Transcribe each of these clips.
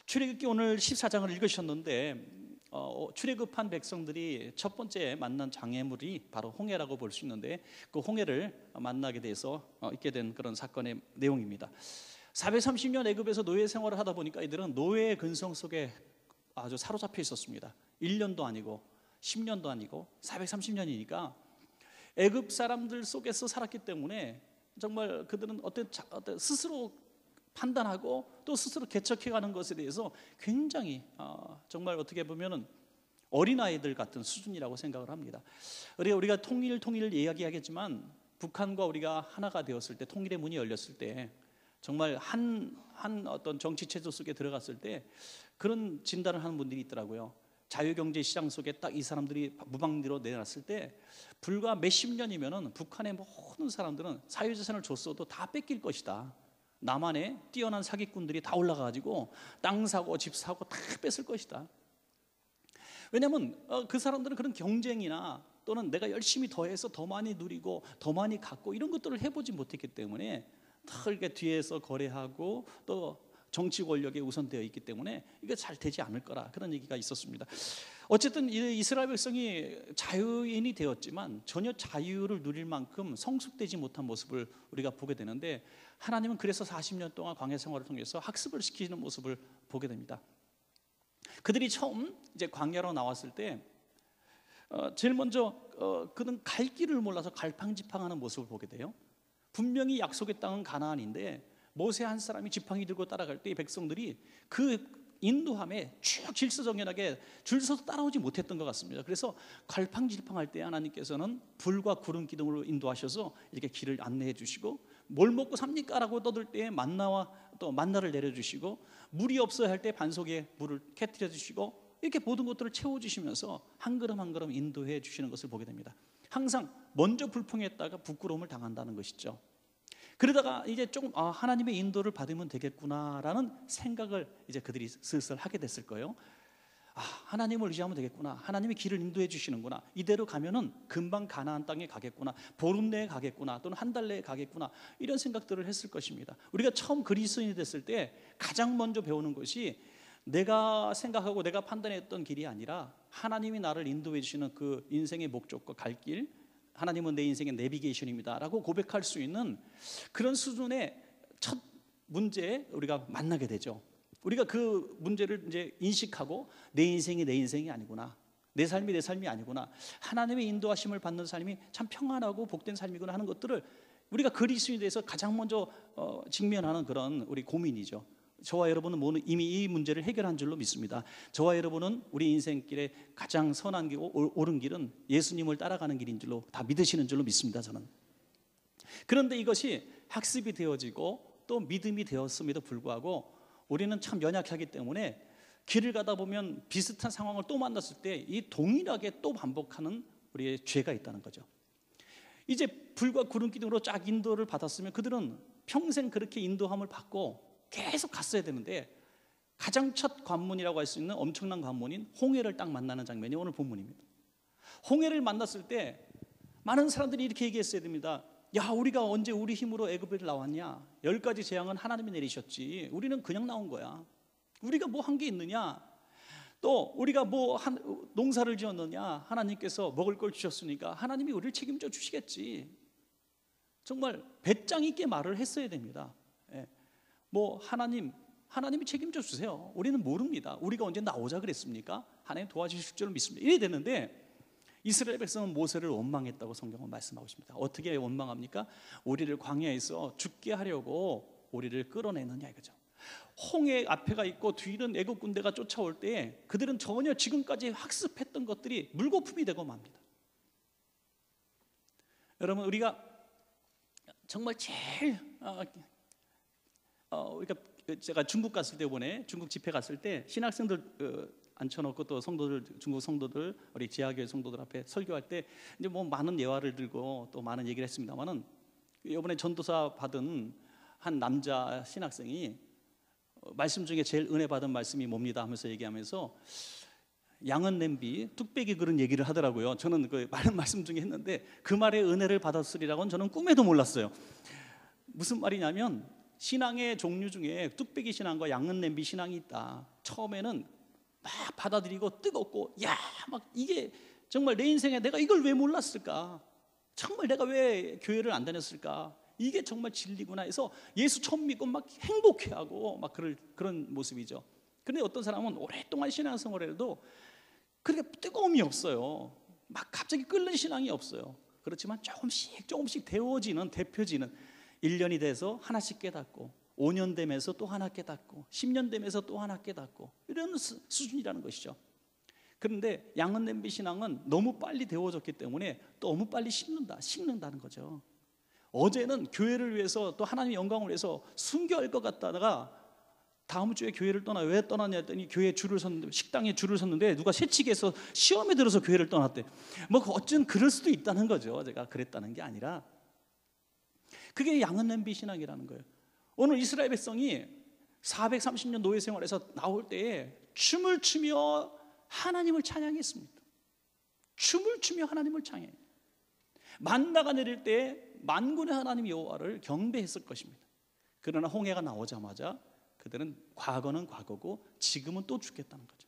출애굽기 오늘 14장을 읽으셨는데 출애굽한 백성들이 첫 번째 만난 장애물이 바로 홍해라고 볼 수 있는데, 그 홍해를 만나게 돼서 있게 된 그런 사건의 내용입니다. 430년 애굽에서 노예 생활을 하다 보니까 이들은 노예의 근성 속에 아주 사로잡혀 있었습니다. 1년도 아니고 10년도 아니고 430년이니까 애굽 사람들 속에서 살았기 때문에 정말 그들은 어떤 스스로 판단하고 또 스스로 개척해가는 것에 대해서 굉장히 정말 어떻게 보면은 어린아이들 같은 수준이라고 생각을 합니다. 우리가 통일 이야기하겠지만 북한과 우리가 하나가 되었을 때, 통일의 문이 열렸을 때, 정말 한 어떤 정치 체제 속에 들어갔을 때 그런 진단을 하는 분들이 있더라고요. 자유경제 시장 속에 딱 이 사람들이 무방비로 내놨을 때 불과 몇십 년이면은 북한의 모든 사람들은 사유재산을 줬어도 다 뺏길 것이다. 남한에 뛰어난 사기꾼들이 다 올라가가지고 땅 사고 집 사고 다 뺏을 것이다. 왜냐하면 그 사람들은 그런 경쟁이나 또는 내가 열심히 더해서 더 많이 누리고 더 많이 갖고 이런 것들을 해보지 못했기 때문에 다 이렇게 뒤에서 거래하고 또 정치 권력에 우선되어 있기 때문에 이게 잘 되지 않을 거라, 그런 얘기가 있었습니다. 어쨌든 이스라엘 백성이 자유인이 되었지만 전혀 자유를 누릴 만큼 성숙되지 못한 모습을 우리가 보게 되는데, 하나님은 그래서 40년 동안 광야 생활을 통해서 학습을 시키는 모습을 보게 됩니다. 그들이 처음 이제 광야로 나왔을 때 제일 먼저 그는 갈 길을 몰라서 갈팡지팡하는 모습을 보게 돼요. 분명히 약속의 땅은 가나안인데 모세 한 사람이 지팡이 들고 따라갈 때 이 백성들이 그 인도함에 쭉 질서정연하게 줄 서서 따라오지 못했던 것 같습니다. 그래서 갈팡질팡할 때 하나님께서는 불과 구름 기둥으로 인도하셔서 이렇게 길을 안내해 주시고, 뭘 먹고 삽니까? 라고 떠들 때 만나와 또 만나를 내려주시고, 물이 없어야 할 때 반석에 물을 캐트려 주시고, 이렇게 모든 것들을 채워주시면서 한 걸음 한 걸음 인도해 주시는 것을 보게 됩니다. 항상 먼저 불평했다가 부끄러움을 당한다는 것이죠. 그러다가 이제 조금 하나님의 인도를 받으면 되겠구나라는 생각을 이제 그들이 슬슬 하게 됐을 거예요. 하나님을 의지하면 되겠구나, 하나님이 길을 인도해 주시는구나, 이대로 가면은 금방 가나안 땅에 가겠구나, 보름 내에 가겠구나, 또는 한 달 내에 가겠구나, 이런 생각들을 했을 것입니다. 우리가 처음 그리스도인이 됐을 때 가장 먼저 배우는 것이 내가 생각하고 내가 판단했던 길이 아니라 하나님이 나를 인도해 주시는 그 인생의 목적과 갈 길, 하나님은 내 인생의 내비게이션입니다 라고 고백할 수 있는 그런 수준의 첫 문제에 우리가 만나게 되죠. 우리가 그 문제를 이제 인식하고 내 인생이 내 인생이 아니구나, 내 삶이 내 삶이 아니구나, 하나님의 인도하심을 받는 삶이 참 평안하고 복된 삶이구나 하는 것들을 우리가 그리스도인에 대해서 가장 먼저 직면하는 그런 우리 고민이죠. 저와 여러분은 이미 이 문제를 해결한 줄로 믿습니다. 저와 여러분은 우리 인생길에 가장 선한 길, 옳은 길은 예수님을 따라가는 길인 줄로 다 믿으시는 줄로 믿습니다, 저는. 그런데 이것이 학습이 되어지고 또 믿음이 되었음에도 불구하고 우리는 참 연약하기 때문에 길을 가다 보면 비슷한 상황을 또 만났을 때 이 동일하게 또 반복하는 우리의 죄가 있다는 거죠. 이제 불과 구름 기둥으로 쫙 인도를 받았으면 그들은 평생 그렇게 인도함을 받고 계속 갔어야 되는데, 가장 첫 관문이라고 할 수 있는 엄청난 관문인 홍해를 딱 만나는 장면이 오늘 본문입니다. 홍해를 만났을 때 많은 사람들이 이렇게 얘기했어야 됩니다. 야, 우리가 언제 우리 힘으로 애굽을 나왔냐? 10가지 재앙은 하나님이 내리셨지, 우리는 그냥 나온 거야. 우리가 뭐 한 게 있느냐? 또 우리가 뭐 농사를 지었느냐? 하나님께서 먹을 걸 주셨으니까 하나님이 우리를 책임져 주시겠지. 정말 배짱 있게 말을 했어야 됩니다. 뭐 하나님이 책임져 주세요, 우리는 모릅니다, 우리가 언제 나오자 그랬습니까? 하나님 도와주실 줄 믿습니다. 이래 됐는데 이스라엘 백성은 모세를 원망했다고 성경은 말씀하고 있습니다. 어떻게 원망합니까? 우리를 광야에서 죽게 하려고 우리를 끌어내느냐 이거죠. 홍해 앞에가 있고 뒤는 애국 군대가 쫓아올 때 그들은 전혀 지금까지 학습했던 것들이 물거품이 되고 맙니다. 여러분, 우리가 정말 제일 그러니까 제가 중국 갔을 때, 이번에 중국 집회 갔을 때 신학생들 앉혀놓고 또 성도들, 중국 성도들, 우리 지하교회 성도들 앞에 설교할 때 이제 뭐 많은 예화를 들고 또 많은 얘기를 했습니다만은, 이번에 전도사 받은 한 남자 신학생이 말씀 중에 제일 은혜 받은 말씀이 뭡니다 하면서 얘기하면서 양은 냄비, 뚝배기 그런 얘기를 하더라고요. 저는 그 많은 말씀 중에 했는데 그 말에 은혜를 받았으리라고는 저는 꿈에도 몰랐어요. 무슨 말이냐면 신앙의 종류 중에 뚝배기 신앙과 양은 냄비 신앙이 있다. 처음에는 막 받아들이고 뜨겁고, 야, 막 이게 정말 내 인생에 내가 이걸 왜 몰랐을까? 정말 내가 왜 교회를 안 다녔을까? 이게 정말 진리구나 해서 예수 처음 믿고 막 행복해하고 막 그런 모습이죠. 그런데 어떤 사람은 오랫동안 신앙생활을 해도 그렇게 뜨거움이 없어요. 막 갑자기 끓는 신앙이 없어요. 그렇지만 조금씩 데펴지는 1년이 돼서 하나씩 깨닫고, 5년 되면서 또 하나 깨닫고, 10년 되면서 또 하나 깨닫고, 이런 수준이라는 것이죠. 그런데 양은 냄비 신앙은 너무 빨리 데워졌기 때문에 너무 빨리 식는다는 거죠. 어제는 교회를 위해서 또 하나님의 영광을 위해서 순교할 것 같다가 다음 주에 교회를 왜 떠났냐 했더니 교회 줄을 섰는데, 식당에 줄을 섰는데 누가 새치기해서 시험에 들어서 교회를 떠났대. 뭐 어쩐 그럴 수도 있다는 거죠. 제가 그랬다는 게 아니라, 그게 양은 냄비 신앙이라는 거예요. 오늘 이스라엘 백성이 430년 노예 생활에서 나올 때에 춤을 추며 하나님을 찬양했습니다. 춤을 추며 하나님을 찬양해요. 만나가 내릴 때 만군의 하나님 여호와를 경배했을 것입니다. 그러나 홍해가 나오자마자 그들은 과거는 과거고 지금은 또 죽겠다는 거죠.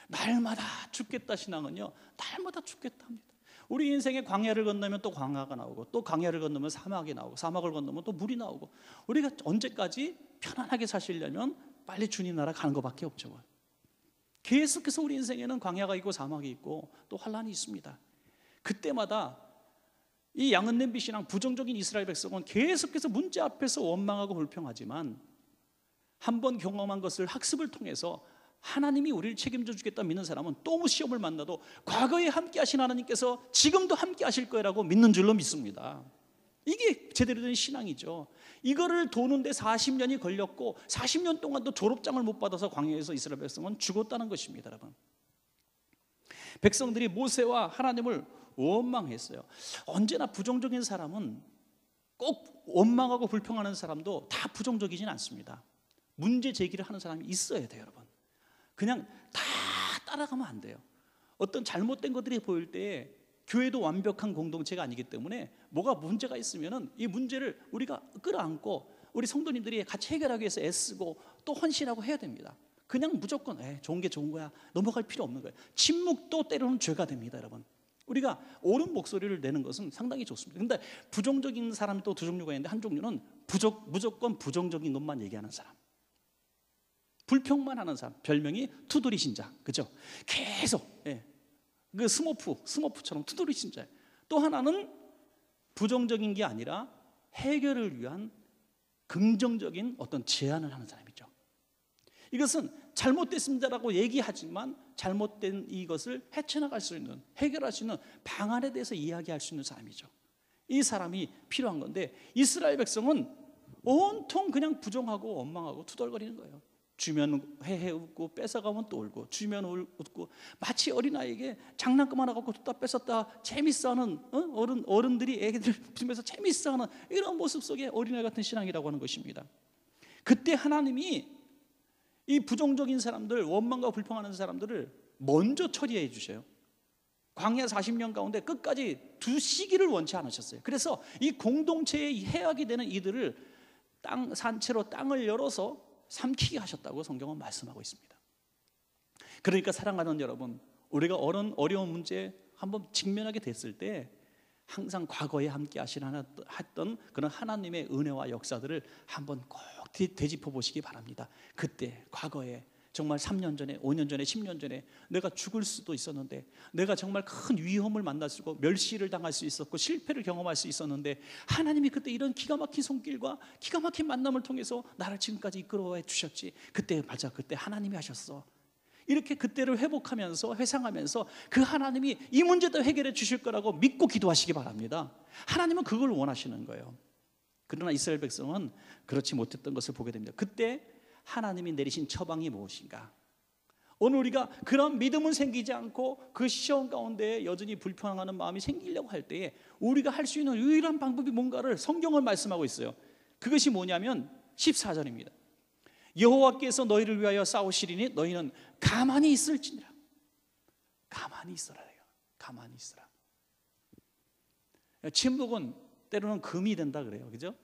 날마다 죽겠다 신앙은요, 날마다 죽겠다 합니다. 우리 인생에 광야를 건너면 또 광야가 나오고, 또 광야를 건너면 사막이 나오고, 사막을 건너면 또 물이 나오고, 우리가 언제까지 편안하게 사시려면 빨리 주님 나라 가는 것밖에 없죠. 계속해서 우리 인생에는 광야가 있고 사막이 있고 또 환란이 있습니다. 그때마다 이 양은 냄비 신앙, 부정적인 이스라엘 백성은 계속해서 문제 앞에서 원망하고 불평하지만, 한번 경험한 것을 학습을 통해서 하나님이 우리를 책임져 주겠다 믿는 사람은 또 시험을 만나도 과거에 함께 하신 하나님께서 지금도 함께 하실 거라고 믿는 줄로 믿습니다. 이게 제대로 된 신앙이죠. 이거를 도는데 40년이 걸렸고 40년 동안도 졸업장을 못 받아서 광야에서 이스라엘 백성은 죽었다는 것입니다. 여러분, 백성들이 모세와 하나님을 원망했어요. 언제나 부정적인 사람은, 꼭 원망하고 불평하는 사람도 다 부정적이진 않습니다. 문제 제기를 하는 사람이 있어야 돼요. 여러분, 그냥 다 따라가면 안 돼요. 어떤 잘못된 것들이 보일 때, 교회도 완벽한 공동체가 아니기 때문에 뭐가 문제가 있으면은 이 문제를 우리가 끌어안고 우리 성도님들이 같이 해결하기 위해서 애쓰고 또 헌신하고 해야 됩니다. 그냥 무조건 좋은 게 좋은 거야 넘어갈 필요 없는 거예요. 침묵도 때로는 죄가 됩니다. 여러분, 우리가 옳은 목소리를 내는 것은 상당히 좋습니다. 그런데 부정적인 사람이 또 두 종류가 있는데, 한 종류는 무조건 부정적인 것만 얘기하는 사람, 불평만 하는 사람, 별명이 투덜이 신자, 그죠? 계속 그 스머프처럼 투덜이 신자. 또 하나는 부정적인 게 아니라 해결을 위한 긍정적인 어떤 제안을 하는 사람이죠. 이것은 잘못됐습니다라고 얘기하지만 잘못된 이것을 헤쳐나갈 수 있는, 해결할 수 있는 방안에 대해서 이야기할 수 있는 사람이죠. 이 사람이 필요한 건데, 이스라엘 백성은 온통 그냥 부정하고 원망하고 투덜거리는 거예요. 주면 헤헤 웃고 뺏어가면 또 울고, 주면 웃고, 마치 어린아이에게 장난감 하나 갖고 또 뺏었다 재밌어하는 어른들이 애기들 보면서 재밌어하는 이런 모습 속에 어린아이 같은 신앙이라고 하는 것입니다. 그때 하나님이 이 부정적인 사람들, 원망과 불평하는 사람들을 먼저 처리해 주셔요. 광야 40년 가운데 끝까지 두시기를 원치 않으셨어요. 그래서 이 공동체의 해악이 되는 이들을 산채로 땅을 열어서 삼키게 하셨다고 성경은 말씀하고 있습니다. 그러니까 사랑하는 여러분, 우리가 어려운 문제에 한번 직면하게 됐을 때 항상 과거에 함께 했던 그런 하나님의 은혜와 역사들을 한번 꼭 되짚어 보시기 바랍니다. 그때 과거에 정말 3년 전에, 5년 전에, 10년 전에 내가 죽을 수도 있었는데, 내가 정말 큰 위험을 만날 수 있고 멸시를 당할 수 있었고 실패를 경험할 수 있었는데, 하나님이 그때 이런 기가 막힌 손길과 기가 막힌 만남을 통해서 나를 지금까지 이끌어 주셨지. 그때 맞아, 그때 하나님이 하셨어. 이렇게 그때를 회복하면서 회상하면서 그 하나님이 이 문제도 해결해 주실 거라고 믿고 기도하시기 바랍니다. 하나님은 그걸 원하시는 거예요. 그러나 이스라엘 백성은 그렇지 못했던 것을 보게 됩니다. 그때 하나님이 내리신 처방이 무엇인가? 오늘 우리가 그런 믿음은 생기지 않고 그 시험 가운데 여전히 불평하는 마음이 생기려고 할 때에 우리가 할 수 있는 유일한 방법이 뭔가를 성경은 말씀하고 있어요. 그것이 뭐냐면 14절입니다. 여호와께서 너희를 위하여 싸우시리니 너희는 가만히 있을지니라. 가만히 있어라. 가만히 있어라. 침묵은 때로는 금이 된다 그래요. 그죠?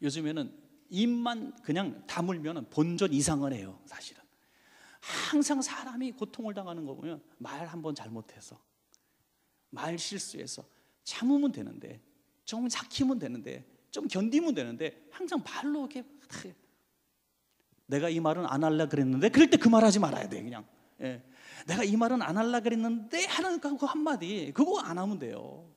요즘에는 입만 그냥 다물면 본전 이상을 해요. 사실은 항상 사람이 고통을 당하는 거 보면 말 한 번 잘못해서, 말 실수해서 참으면 되는데, 좀 삭히면 되는데, 좀 견디면 되는데 항상 말로 이렇게 내가 이 말은 안 하려고 그랬는데, 그럴 때 그 말 하지 말아야 돼. 그냥 내가 이 말은 안 하려고 그랬는데 하는 그 한마디, 그거 안 하면 돼요.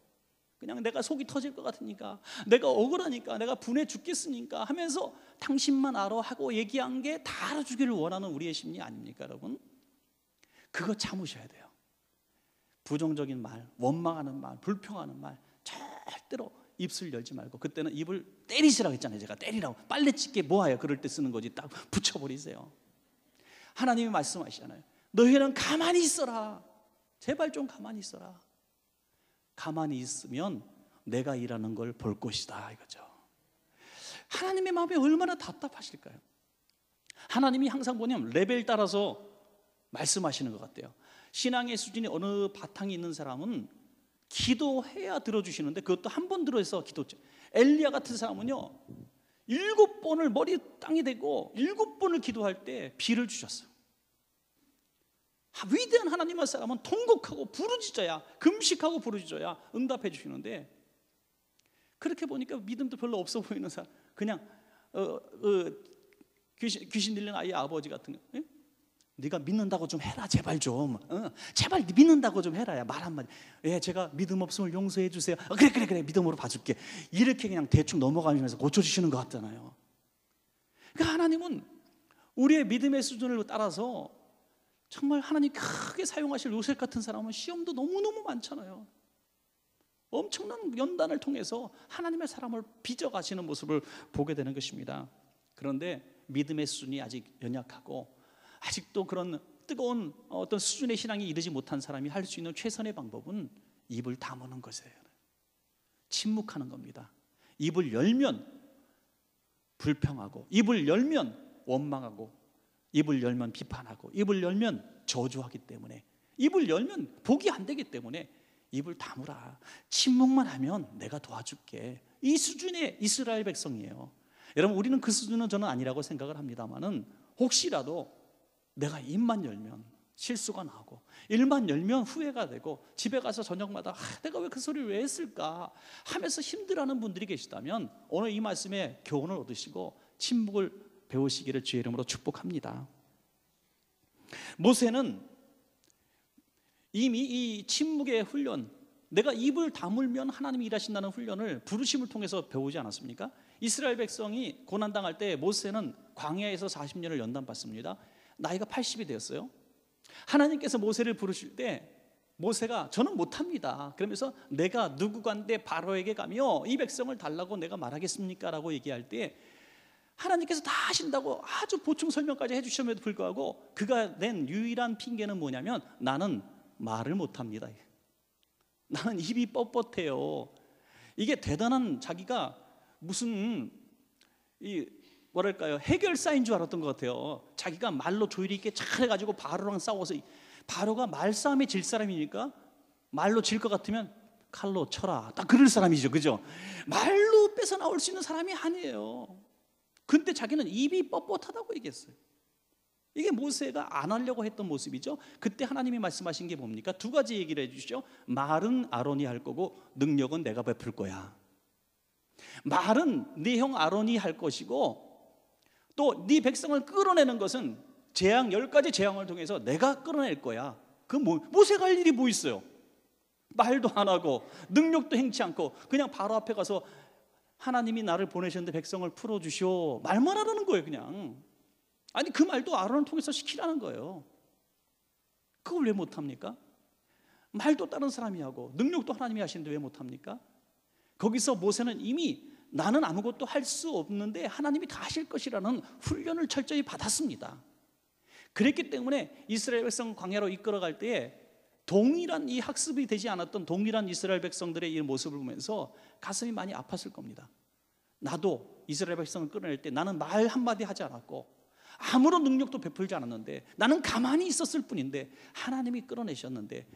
그냥 내가 속이 터질 것 같으니까, 내가 억울하니까, 내가 분해 죽겠으니까 하면서 당신만 알아 하고 얘기한 게 다 알아주기를 원하는 우리의 심리 아닙니까 여러분? 그거 참으셔야 돼요. 부정적인 말, 원망하는 말, 불평하는 말 절대로 입술 열지 말고, 그때는 입을 때리시라고 했잖아요. 제가 때리라고. 빨래집게 모아요. 그럴 때 쓰는 거지. 딱 붙여버리세요. 하나님이 말씀하시잖아요. 너희는 가만히 있어라. 제발 좀 가만히 있어라. 가만히 있으면 내가 일하는 걸 볼 것이다 이거죠. 하나님의 마음이 얼마나 답답하실까요? 하나님이 항상 뭐냐면 레벨 따라서 말씀하시는 것 같아요. 신앙의 수준이 어느 바탕이 있는 사람은 기도해야 들어주시는데, 그것도 한 번 들어서 기도죠. 엘리야 같은 사람은요 7번을 머리 땅에 대고 7번을 기도할 때 비를 주셨어요. 위대한 하나님의 사람은 통곡하고 부르짖어야, 금식하고 부르짖어야 응답해 주시는데, 그렇게 보니까 믿음도 별로 없어 보이는 사람, 그냥 귀신 들린 아이 아버지 같은 거, 네가 믿는다고 좀 해라 제발 좀, 제발 믿는다고 좀 해라. 말 한마디, 제가 믿음 없음을 용서해 주세요. 그래 믿음으로 봐줄게. 이렇게 그냥 대충 넘어가면서 고쳐주시는 것 같잖아요. 그러니까 하나님은 우리의 믿음의 수준을 따라서 정말 하나님 크게 사용하실 요셉 같은 사람은 시험도 너무너무 많잖아요. 엄청난 연단을 통해서 하나님의 사람을 빚어가시는 모습을 보게 되는 것입니다. 그런데 믿음의 수준이 아직 연약하고 아직도 그런 뜨거운 어떤 수준의 신앙이 이르지 못한 사람이 할 수 있는 최선의 방법은 입을 다무는 것이에요. 침묵하는 겁니다. 입을 열면 불평하고, 입을 열면 원망하고, 입을 열면 비판하고, 입을 열면 저주하기 때문에, 입을 열면 복이 안 되기 때문에 입을 다무라. 침묵만 하면 내가 도와줄게. 이 수준의 이스라엘 백성이에요. 여러분, 우리는 그 수준은 저는 아니라고 생각을 합니다만은, 혹시라도 내가 입만 열면 실수가 나고, 일만 열면 후회가 되고, 집에 가서 저녁마다 내가 왜 그 소리를 왜 했을까 하면서 힘들어하는 분들이 계시다면 오늘 이 말씀에 교훈을 얻으시고 침묵을 배우시기를 주의 이름으로 축복합니다. 모세는 이미 이 침묵의 훈련, 내가 입을 다물면 하나님이 일하신다는 훈련을 부르심을 통해서 배우지 않았습니까? 이스라엘 백성이 고난당할 때 모세는 광야에서 40년을 연단받습니다. 나이가 80이 되었어요. 하나님께서 모세를 부르실 때 모세가 저는 못합니다. 그러면서 내가 누구간데 바로에게 가며 이 백성을 달라고 내가 말하겠습니까? 라고 얘기할 때 하나님께서 다 하신다고 아주 보충 설명까지 해주셨음에도 불구하고 그가 낸 유일한 핑계는 뭐냐면, 나는 말을 못합니다. 나는 입이 뻣뻣해요. 이게 대단한, 자기가 무슨 뭐랄까요, 해결사인 줄 알았던 것 같아요. 자기가 말로 조율이 있게 잘해가지고 바로랑 싸워서, 바로가 말싸움에 질 사람이니까 말로 질 것 같으면 칼로 쳐라, 딱 그럴 사람이죠. 그죠? 말로 뺏어 나올 수 있는 사람이 아니에요. 근데 자기는 입이 뻣뻣하다고 얘기했어요. 이게 모세가 안 하려고 했던 모습이죠. 그때 하나님이 말씀하신 게 뭡니까? 두 가지 얘기를 해주시죠. 말은 아론이 할 거고 능력은 내가 베풀 거야. 말은 네 형 아론이 할 것이고, 또 네 백성을 끌어내는 것은 재앙, 10가지 재앙을 통해서 내가 끌어낼 거야. 그 모세가 할 일이 뭐 있어요? 말도 안 하고 능력도 행치 않고 그냥 바로 앞에 가서 하나님이 나를 보내셨는데 백성을 풀어주시오, 말만 하라는 거예요. 그냥. 아니, 그 말도 아론을 통해서 시키라는 거예요. 그걸 왜 못합니까? 말도 다른 사람이 하고 능력도 하나님이 하시는데 왜 못합니까? 거기서 모세는 이미 나는 아무것도 할 수 없는데 하나님이 다 하실 것이라는 훈련을 철저히 받았습니다. 그랬기 때문에 이스라엘 백성 광야로 이끌어갈 때에 동일한, 이 학습이 되지 않았던 동일한 이스라엘 백성들의 이 모습을 보면서 가슴이 많이 아팠을 겁니다. 나도 이스라엘 백성을 끌어낼 때 나는 말 한마디 하지 않았고 아무런 능력도 베풀지 않았는데, 나는 가만히 있었을 뿐인데 하나님이 끌어내셨는데,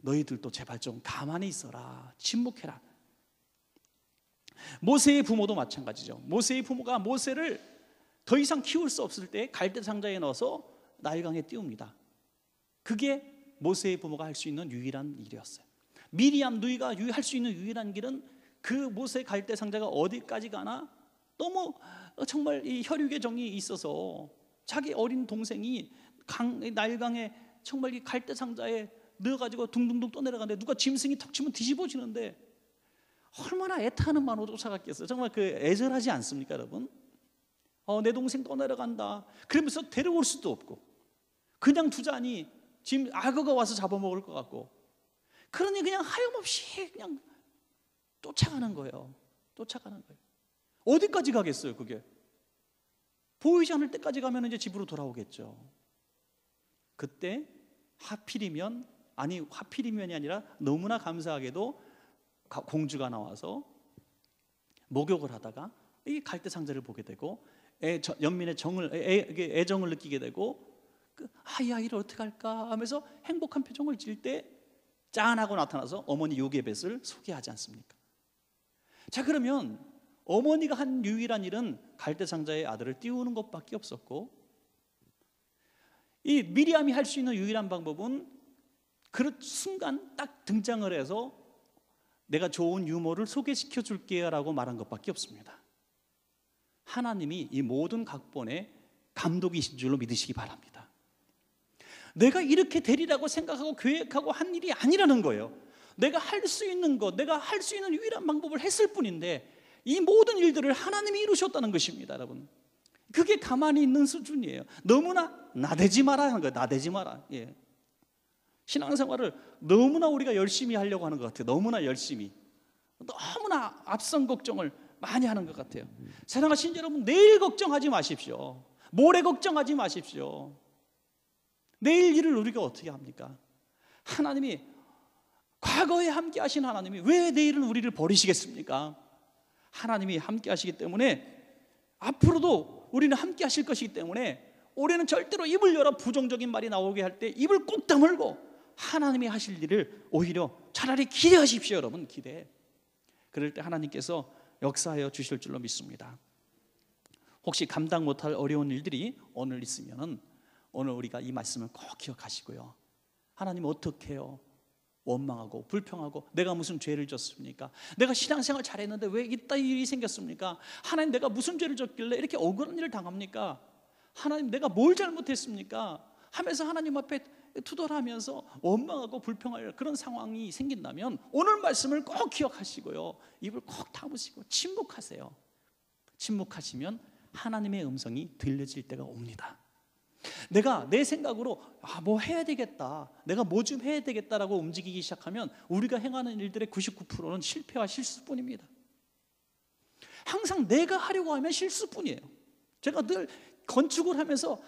너희들도 제발 좀 가만히 있어라, 침묵해라. 모세의 부모도 마찬가지죠. 모세의 부모가 모세를 더 이상 키울 수 없을 때 갈대 상자에 넣어서 나일강에 띄웁니다. 그게 모세의 부모가 할 수 있는 유일한 일이었어요. 미리암 누이가 할 수 있는 유일한 길은 그 모세 갈대 상자가 어디까지 가나 너무 정말 이 혈육의 정이 있어서 자기 어린 동생이 나일강에 정말 이 갈대 상자에 넣어가지고 둥둥둥 떠내려가는데 누가 짐승이 턱 치면 뒤집어지는데 얼마나 애타는 마음으로 쫓아갔겠어요. 정말 그 애절하지 않습니까, 여러분? 내 동생 떠내려간다. 그러면서 데려올 수도 없고 그냥 두자니 지금 악어가 와서 잡아먹을 것 같고, 그러니 그냥 하염없이 그냥 쫓아가는 거예요. 쫓아가는 거예요. 어디까지 가겠어요, 그게? 보이지 않을 때까지 가면 이제 집으로 돌아오겠죠. 그때 하필이면이 아니라 너무나 감사하게도 공주가 나와서 목욕을 하다가 이 갈대 상자를 보게 되고 연민의 애정을 느끼게 되고 이 아이를 어떻게 할까 하면서 행복한 표정을 지을 때 짠하고 나타나서 어머니 요게벳을 소개하지 않습니까? 자, 그러면 어머니가 한 유일한 일은 갈대 상자의 아들을 띄우는 것밖에 없었고, 이 미리암이 할 수 있는 유일한 방법은 그 순간 딱 등장을 해서 내가 좋은 유모를 소개시켜 줄게요 라고 말한 것밖에 없습니다. 하나님이 이 모든 각본에 감독이신 줄로 믿으시기 바랍니다. 내가 이렇게 되리라고 생각하고 계획하고 한 일이 아니라는 거예요. 내가 할 수 있는 것, 내가 할 수 있는 유일한 방법을 했을 뿐인데 이 모든 일들을 하나님이 이루셨다는 것입니다, 여러분. 그게 가만히 있는 수준이에요. 너무나 나대지 마라 하는 거예요. 나대지 마라. 예. 신앙생활을 너무나 우리가 열심히 하려고 하는 것 같아요. 너무나 열심히, 너무나 앞선 걱정을 많이 하는 것 같아요. 사랑하신 여러분, 내일 걱정하지 마십시오. 모레 걱정하지 마십시오. 내일 일을 우리가 어떻게 합니까? 하나님이, 과거에 함께 하신 하나님이 왜 내일은 우리를 버리시겠습니까? 하나님이 함께 하시기 때문에 앞으로도 우리는 함께 하실 것이기 때문에 올해는 절대로 입을 열어 부정적인 말이 나오게 할 때 입을 꼭 다물고 하나님이 하실 일을 오히려 차라리 기대하십시오, 여러분. 기대. 그럴 때 하나님께서 역사하여 주실 줄로 믿습니다. 혹시 감당 못할 어려운 일들이 오늘 있으면은 오늘 우리가 이 말씀을 꼭 기억하시고요. 하나님 어떻게 해요? 원망하고 불평하고 내가 무슨 죄를 졌습니까? 내가 신앙생활 잘했는데 왜 이따 일이 생겼습니까? 하나님, 내가 무슨 죄를 졌길래 이렇게 억울한 일을 당합니까? 하나님, 내가 뭘 잘못했습니까? 하면서 하나님 앞에 투덜하면서 원망하고 불평할 그런 상황이 생긴다면 오늘 말씀을 꼭 기억하시고요. 입을 꼭 다무시고 침묵하세요. 침묵하시면 하나님의 음성이 들려질 때가 옵니다. 내가 내 생각으로 뭐 해야 되겠다, 내가 뭐 좀 해야 되겠다라고 움직이기 시작하면 우리가 행하는 일들의 99%는 실패와 실수뿐입니다. 항상 내가 하려고 하면 실수뿐이에요. 제가 늘 건축을 하면서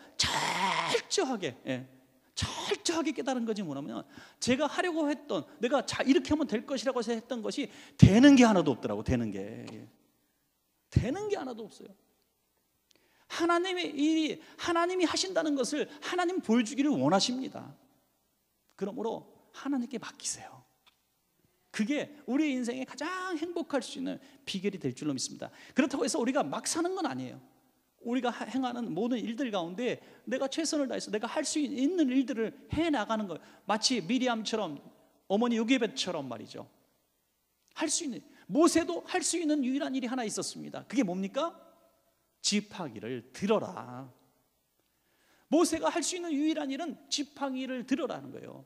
철저하게 깨달은 것이 뭐냐면, 제가 하려고 했던, 내가 이렇게 하면 될 것이라고 했던 것이 되는 게 하나도 없더라고. 되는 게 하나도 없어요. 하나님이 하신다는 것을 하나님 보여주기를 원하십니다. 그러므로 하나님께 맡기세요. 그게 우리 인생에 가장 행복할 수 있는 비결이 될 줄로 믿습니다. 그렇다고 해서 우리가 막 사는 건 아니에요. 우리가 행하는 모든 일들 가운데 내가 최선을 다해서 내가 할 수 있는 일들을 해나가는 거예요. 마치 미리암처럼, 어머니 요게벳처럼 말이죠. 할 수 있는, 모세도 할 수 있는 유일한 일이 하나 있었습니다. 그게 뭡니까? 지팡이를 들어라. 모세가 할 수 있는 유일한 일은 지팡이를 들어라는 거예요.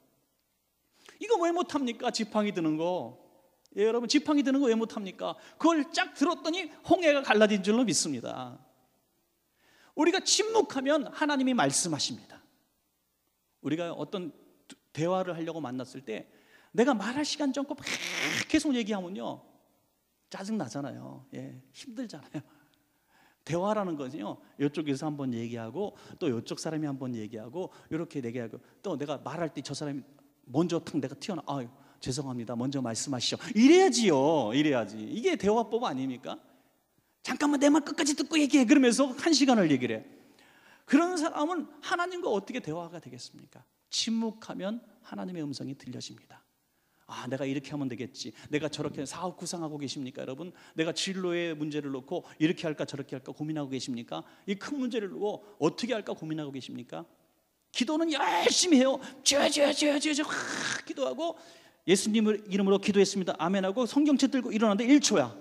이거 왜 못합니까? 지팡이 드는 거. 여러분, 지팡이 드는 거 왜 못합니까? 그걸 쫙 들었더니 홍해가 갈라진 줄로 믿습니다. 우리가 침묵하면 하나님이 말씀하십니다. 우리가 어떤 대화를 하려고 만났을 때 내가 말할 시간 좀 없고 계속 얘기하면요, 짜증나잖아요. 힘들잖아요. 대화라는 것은요, 이쪽에서 한번 얘기하고 또 이쪽 사람이 한번 얘기하고 이렇게 얘기하고 또 내가 말할 때 저 사람이 먼저 탁 내가 튀어나, 죄송합니다, 먼저 말씀하시죠. 이래야지요. 이래야지. 이게 대화법 아닙니까? 잠깐만 내 말 끝까지 듣고 얘기해. 그러면서 1시간을 얘기를 해. 그런 사람은 하나님과 어떻게 대화가 되겠습니까? 침묵하면 하나님의 음성이 들려집니다. 아, 내가 이렇게 하면 되겠지. 내가 저렇게 사업 구상하고 계십니까, 여러분? 내가 진로의 문제를 놓고 이렇게 할까 저렇게 할까 고민하고 계십니까? 이 큰 문제를 놓고 어떻게 할까 고민하고 계십니까? 기도는 열심히 해요. 주여 기도하고 예수님 이름으로 기도했습니다. 아멘하고 성경책 들고 일어났는데 1초야.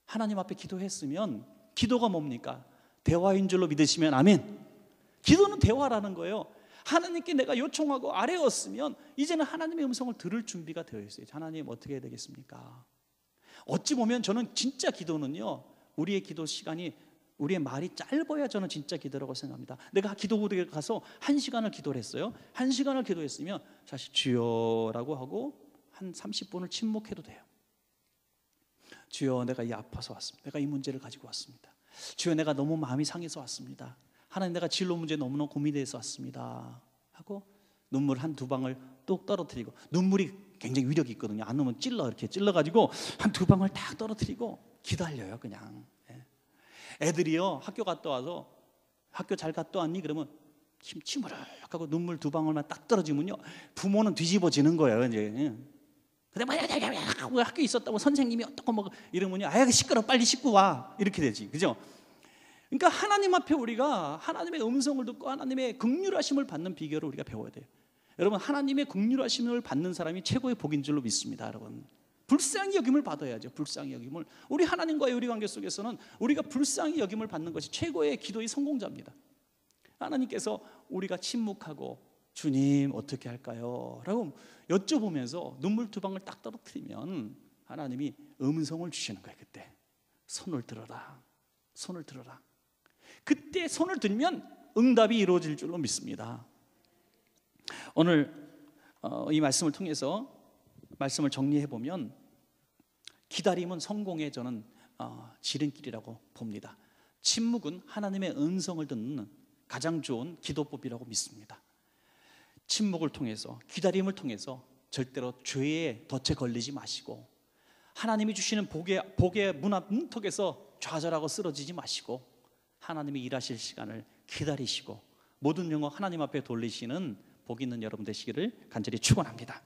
하나님 앞에 기도했으면 기도가 뭡니까? 대화인 줄로 믿으시면 아멘. 기도는 대화라는 거예요. 하나님께 내가 요청하고 아뢰었으면 이제는 하나님의 음성을 들을 준비가 되어 있어요. 하나님 어떻게 해야 되겠습니까? 어찌 보면 저는 진짜 기도는요, 우리의 기도 시간이, 우리의 말이 짧아야 저는 진짜 기도라고 생각합니다. 내가 기도국에 가서 1시간을 기도를 했어요. 1시간을 기도했으면 사실 주여라고 하고 한 30분을 침묵해도 돼요. 주여, 내가 이 아파서 왔습니다. 내가 이 문제를 가지고 왔습니다. 주여, 내가 너무 마음이 상해서 왔습니다. 하나님, 내가 진로 문제 너무너무 고민돼서 왔습니다 하고 눈물 한 두 방울 뚝 떨어뜨리고, 눈물이 굉장히 위력이 있거든요. 안 오면 이렇게 찔러가지고 한 두 방울 딱 떨어뜨리고 기다려요. 그냥 애들이요, 학교 갔다 와서 학교 잘 갔다 왔니? 그러면 침무룩하고 눈물 두 방울만 딱 떨어지면요, 부모는 뒤집어지는 거예요. 이제 근데 뭐 학교에 있었다고 선생님이 어떻고 뭐 이러면요, 아야 시끄러, 빨리 씻고 와, 이렇게 되지, 그죠? 그러니까 하나님 앞에 우리가 하나님의 음성을 듣고 하나님의 긍휼하심을 받는 비결을 우리가 배워야 돼요. 여러분, 하나님의 긍휼하심을 받는 사람이 최고의 복인 줄로 믿습니다. 여러분, 불쌍히 여김을 받아야죠. 불쌍히 여김을. 우리 하나님과의 우리 관계 속에서는 우리가 불쌍히 여김을 받는 것이 최고의 기도의 성공자입니다. 하나님께서 우리가 침묵하고 주님 어떻게 할까요? 라고 여쭤보면서 눈물 두 방울 딱 떨어뜨리면 하나님이 음성을 주시는 거예요. 그때 손을 들어라, 손을 들어라. 그때 손을 들면 응답이 이루어질 줄로 믿습니다. 오늘 이 말씀을 통해서 말씀을 정리해 보면 기다림은 성공의 저는 지름길이라고 봅니다. 침묵은 하나님의 음성을 듣는 가장 좋은 기도법이라고 믿습니다. 침묵을 통해서, 기다림을 통해서 절대로 죄에 덫에 걸리지 마시고, 하나님이 주시는 복의 문턱에서 좌절하고 쓰러지지 마시고, 하나님이 일하실 시간을 기다리시고 모든 영역 하나님 앞에 돌리시는 복 있는 여러분 되시기를 간절히 축원합니다.